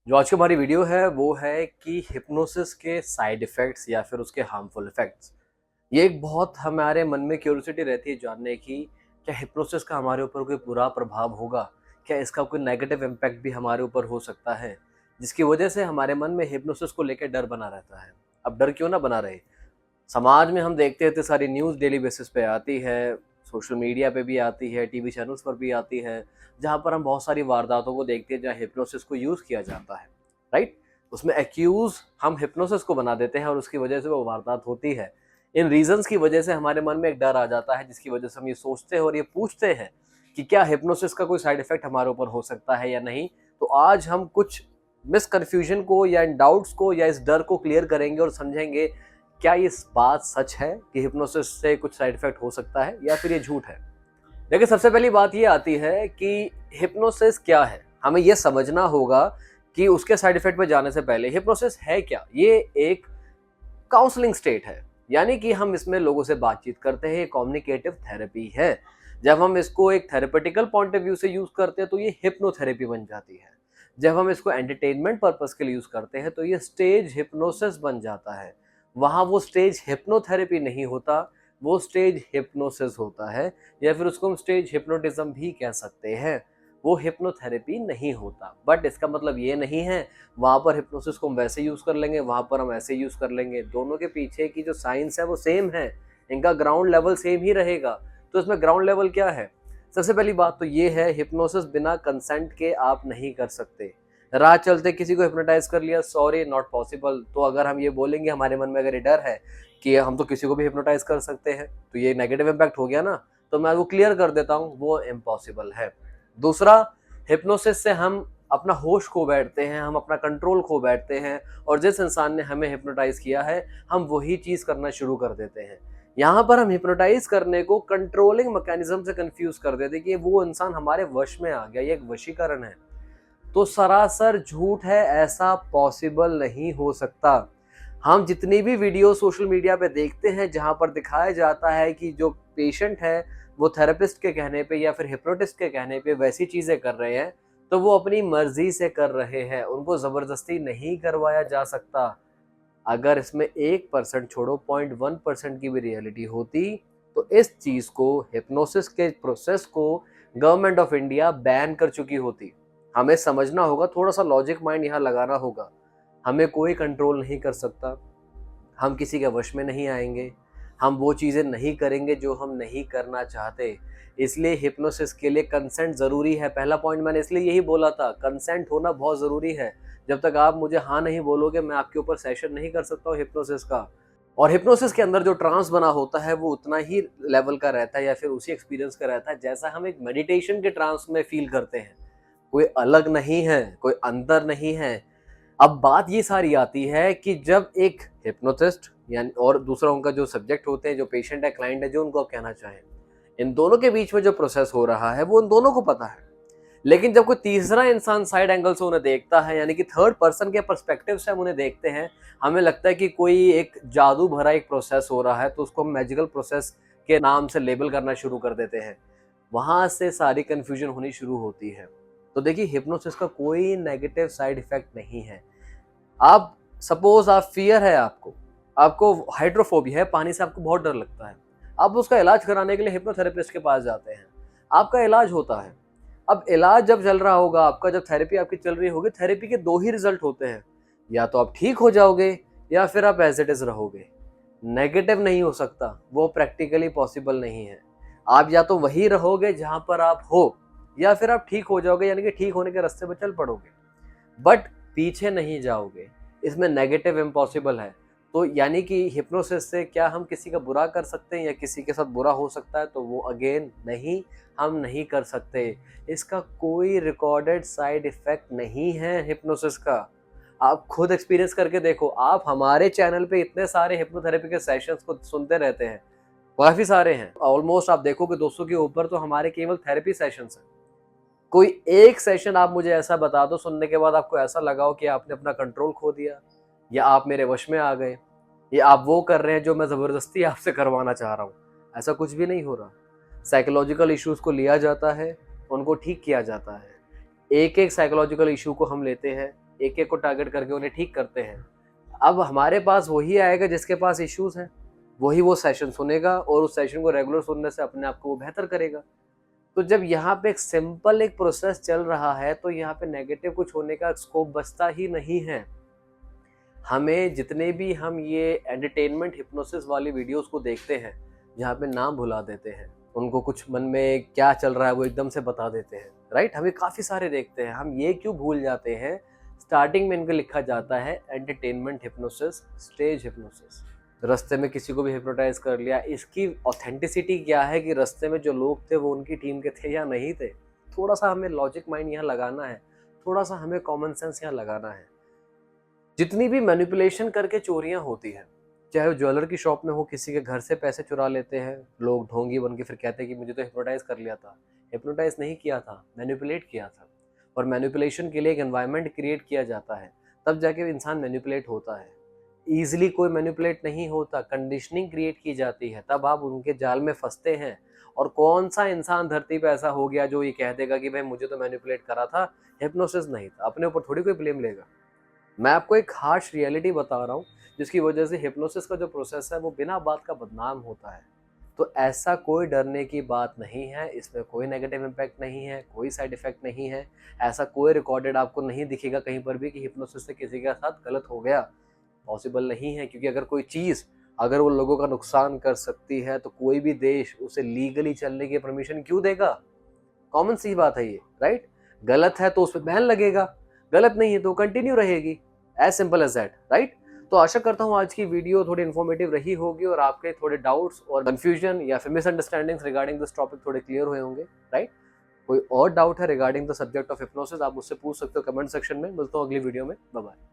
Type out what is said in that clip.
जो आज की हमारी वीडियो है वो है कि हिप्नोसिस के साइड इफ़ेक्ट्स या फिर उसके हार्मफुल इफ़ेक्ट्स। ये एक बहुत हमारे मन में क्यूरियोसिटी रहती है जानने की, क्या हिप्नोसिस का हमारे ऊपर कोई बुरा प्रभाव होगा? क्या इसका कोई नेगेटिव इम्पैक्ट भी हमारे ऊपर हो सकता है? जिसकी वजह से हमारे मन में हिप्नोसिस को लेके डर बना रहता है। अब डर क्यों ना बना रहे? समाज में हम देखते हैं इतनी सारी न्यूज़ डेली बेसिस पे आती है, सोशल मीडिया पे भी आती है, टीवी चैनल्स पर भी आती है, जहाँ पर हम बहुत सारी वारदातों को देखते हैं जहाँ हिप्नोसिस को यूज़ किया जाता है, राइट? उसमें एक्यूज़ हम हिप्नोसिस को बना देते हैं और उसकी वजह से वो वारदात होती है। इन रीज़न्स की वजह से हमारे मन में एक डर आ जाता है जिसकी वजह से हम ये सोचते हैं और ये पूछते हैं कि क्या हिप्नोसिस का कोई साइड इफ़ेक्ट हमारे ऊपर हो सकता है या नहीं? तो आज हम कुछ मिसकन्फ्यूजन को या इन डाउट्स को या इस डर को क्लियर करेंगे और समझेंगे क्या ये बात सच है कि हिप्नोसिस से कुछ साइड इफेक्ट हो सकता है या फिर ये झूठ है। देखिए, सबसे पहली बात ये आती है कि हिप्नोसिस क्या है। हमें ये समझना होगा कि उसके साइड इफेक्ट पे जाने से पहले हिप्नोसिस है क्या। ये एक काउंसलिंग स्टेट है, यानी कि हम इसमें लोगों से बातचीत करते हैं, कम्युनिकेटिव थेरेपी है। जब हम इसको एक थेरेपेटिकल पॉइंट ऑफ व्यू से यूज करते हैं तो ये हिप्नोथेरेपी बन जाती है। जब हम इसको एंटरटेनमेंट पर्पस के लिए यूज करते हैं तो ये स्टेज हिप्नोसिस बन जाता है। वहाँ वो स्टेज हिप्नोथेरेपी नहीं होता, वो स्टेज हिप्नोसिस होता है, या फिर उसको हम स्टेज हिप्नोटिज्म भी कह सकते हैं। वो हिप्नोथेरेपी नहीं होता, बट इसका मतलब ये नहीं है वहाँ पर हिप्नोसिस को हम वैसे यूज़ कर लेंगे, वहाँ पर हम ऐसे यूज़ कर लेंगे। दोनों के पीछे की जो साइंस है वो सेम है, इनका ग्राउंड लेवल सेम ही रहेगा। तो इसमें ग्राउंड लेवल क्या है? सबसे पहली बात तो ये है, हिप्नोसिस बिना कंसेंट के आप नहीं कर सकते। राह चलते किसी को हिप्नोटाइज कर लिया, सॉरी नॉट पॉसिबल। तो अगर हम ये बोलेंगे, हमारे मन में अगर ये डर है कि हम तो किसी को भी हिप्नोटाइज कर सकते हैं, तो ये नेगेटिव इम्पैक्ट हो गया ना। तो मैं वो क्लियर कर देता हूँ, वो इम्पॉसिबल है। दूसरा, हिप्नोसिस से हम अपना होश खो बैठते हैं, हम अपना कंट्रोल खो बैठते हैं, और जिस इंसान ने हमें हिप्नोटाइज किया है हम वही चीज़ करना शुरू कर देते हैं। यहाँ पर हम हिप्नोटाइज करने को कंट्रोलिंग मैकेनिज्म से कंफ्यूज कर देते हैं कि वो इंसान हमारे वश में आ गया, ये एक वशीकरण है। तो सरासर झूठ है, ऐसा पॉसिबल नहीं हो सकता। हम जितनी भी वीडियो सोशल मीडिया पे देखते हैं जहाँ पर दिखाया जाता है कि जो पेशेंट है वो थेरेपिस्ट के कहने पे या फिर हिप्नोटिस्ट के कहने पे वैसी चीज़ें कर रहे हैं, तो वो अपनी मर्जी से कर रहे हैं, उनको ज़बरदस्ती नहीं करवाया जा सकता। अगर इसमें 1% छोड़ो, 0.1% की भी रियलिटी होती तो इस चीज़ को, हिप्नोसिस के प्रोसेस को गवर्नमेंट ऑफ इंडिया बैन कर चुकी होती। हमें समझना होगा, थोड़ा सा लॉजिक माइंड यहाँ लगाना होगा। हमें कोई कंट्रोल नहीं कर सकता, हम किसी के वश में नहीं आएंगे, हम वो चीज़ें नहीं करेंगे जो हम नहीं करना चाहते। इसलिए हिप्नोसिस के लिए कंसेंट ज़रूरी है। पहला पॉइंट मैंने इसलिए यही बोला था, कंसेंट होना बहुत ज़रूरी है। जब तक आप मुझे हाँ नहीं बोलोगे, मैं आपके ऊपर सेशन नहीं कर सकता हूँ हिप्नोसिस का। और हिप्नोसिस के अंदर जो ट्रांस बना होता है वो उतना ही लेवल का रहता है या फिर उसी एक्सपीरियंस का रहता है जैसा हम एक मेडिटेशन के ट्रांस में फील करते हैं। कोई अलग नहीं है, कोई अंतर नहीं है। अब बात ये सारी आती है कि जब एक हिप्नोटिस्ट यानी और दूसरा उनका जो सब्जेक्ट होते हैं, जो पेशेंट है, क्लाइंट है, जो उनको आप कहना चाहें, इन दोनों के बीच में जो प्रोसेस हो रहा है वो उन दोनों को पता है। लेकिन जब कोई तीसरा इंसान साइड एंगल से उन्हें देखता है, यानी कि थर्ड पर्सन के पर्सपेक्टिव से हम उन्हें देखते हैं, हमें लगता है कि कोई एक जादू भरा एक प्रोसेस हो रहा है, तो उसको हम मैजिकल प्रोसेस के नाम से लेबल करना शुरू कर देते हैं। वहां से सारी कंफ्यूजन होनी शुरू होती है। तो देखिए, हिप्नोसिस का कोई नेगेटिव साइड इफेक्ट नहीं है। आप सपोज आप फियर है, आपको आपको हाइड्रोफोबिया है, पानी से आपको बहुत डर लगता है। आप उसका इलाज कराने के लिए हिप्नोथेरेपिस्ट के पास जाते हैं, आपका इलाज होता है। अब इलाज जब चल रहा होगा आपका, जब थेरेपी आपकी चल रही होगी, थेरेपी के दो ही रिजल्ट होते हैं, या तो आप ठीक हो जाओगे या फिर आप एज इट इज रहोगे। नेगेटिव नहीं हो सकता, वो प्रैक्टिकली पॉसिबल नहीं है। आप या तो वही रहोगे जहां पर आप हो, या फिर आप ठीक हो जाओगे, यानी कि ठीक होने के रास्ते पर चल पड़ोगे, बट पीछे नहीं जाओगे। इसमें नेगेटिव इम्पॉसिबल है। तो यानी कि हिप्नोसिस से क्या हम किसी का बुरा कर सकते हैं या किसी के साथ बुरा हो सकता है? तो वो अगेन नहीं, हम नहीं कर सकते। इसका कोई रिकॉर्डेड साइड इफेक्ट नहीं है हिप्नोसिस का। आप खुद एक्सपीरियंस करके देखो। आप हमारे चैनल पे इतने सारे हिप्नोथेरेपी के सेशंस को सुनते रहते हैं, काफ़ी सारे हैं। ऑलमोस्ट आप देखोगे 200 के ऊपर तो हमारे केवल थेरेपी सेशंस हैं। कोई एक सेशन आप मुझे ऐसा बता दो सुनने के बाद आपको ऐसा लगा हो कि आपने अपना कंट्रोल खो दिया, या आप मेरे वश में आ गए, या आप वो कर रहे हैं जो मैं ज़बरदस्ती आपसे करवाना चाह रहा हूँ। ऐसा कुछ भी नहीं हो रहा। साइकोलॉजिकल इश्यूज़ को लिया जाता है, उनको ठीक किया जाता है। एक एक साइकोलॉजिकल इशू को हम लेते हैं, एक एक को टारगेट करके उन्हें ठीक करते हैं। अब हमारे पास वही आएगा जिसके पास इश्यूज हैं, वही वो सेशन सुनेगा और उस सेशन को रेगुलर सुनने से अपने आप को वो बेहतर करेगा। तो जब यहाँ पे एक सिंपल एक प्रोसेस चल रहा है तो यहाँ पे नेगेटिव कुछ होने का स्कोप बचता ही नहीं है। हमें जितने भी हम ये एंटरटेनमेंट हिप्नोसिस वाली वीडियोस को देखते हैं जहाँ पे नाम भुला देते हैं, उनको कुछ मन में क्या चल रहा है वो एकदम से बता देते हैं, राइट? हमें काफ़ी सारे देखते हैं, हम ये क्यों भूल जाते हैं? स्टार्टिंग में इनको लिखा जाता है एंटरटेनमेंट हिप्नोसिस, स्टेज हिप्नोसिस। रास्ते में किसी को भी हिप्नोटाइज कर लिया, इसकी ऑथेंटिसिटी क्या है कि रास्ते में जो लोग थे वो उनकी टीम के थे या नहीं थे? थोड़ा सा हमें लॉजिक माइंड यहाँ लगाना है, थोड़ा सा हमें कॉमन सेंस यहाँ लगाना है। जितनी भी मैनिपुलेशन करके चोरियां होती हैं, चाहे वो ज्वेलर की शॉप में हो, किसी के घर से पैसे चुरा लेते हैं लोग ढोंगी बन के, फिर कहते हैं कि मुझे तो हिप्नोटाइज कर लिया था। हिप्नोटाइज नहीं किया था, मैनिपुलेट किया था। और मैनिपुलेशन के लिए एक एनवायरनमेंट क्रिएट किया जाता है, तब जाके इंसान मैनिपुलेट होता है। ईजिली कोई मैनिपुलेट नहीं होता, कंडीशनिंग क्रिएट की जाती है, तब आप उनके जाल में फंसते हैं। और कौन सा इंसान धरती पे ऐसा हो गया जो ये कह देगा कि भाई मुझे तो मैनिपुलेट करा था, हिप्नोसिस नहीं था? अपने ऊपर थोड़ी कोई ब्लेम लेगा। मैं आपको एक हार्श रियलिटी बता रहा हूँ जिसकी वजह से हिप्नोसिस का जो प्रोसेस है वो बिना बात का बदनाम होता है। तो ऐसा कोई डरने की बात नहीं है, इसमें कोई नेगेटिव इम्पैक्ट नहीं है, कोई साइड इफेक्ट नहीं है। ऐसा कोई रिकॉर्डेड आपको नहीं दिखेगा कहीं पर भी कि हिप्नोसिस से किसी के साथ गलत हो गया। पॉसिबल नहीं है, क्योंकि अगर कोई चीज़ अगर वो लोगों का नुकसान कर सकती है तो कोई भी देश उसे लीगली चलने की परमिशन क्यों देगा? कॉमन सी बात है ये, राइट? गलत है तो उस पर बैन लगेगा, गलत नहीं है तो कंटिन्यू रहेगी, as simple as that, right? तो आशा करता हूँ आज की वीडियो थोड़ी इन्फॉर्मेटिव रही होगी और आपके थोड़े डाउट्स और कंफ्यूजन या फिर मिसअंडरस्टैंडिंग्स रिगार्डिंग दिस टॉपिक थोड़े क्लियर हुए होंगे, राइट? कोई और डाउट है regarding the subject of hypnosis, आप मुझसे पूछ सकते हो कमेंट सेक्शन में। मिलता हूँ अगली वीडियो में, बाय बाय।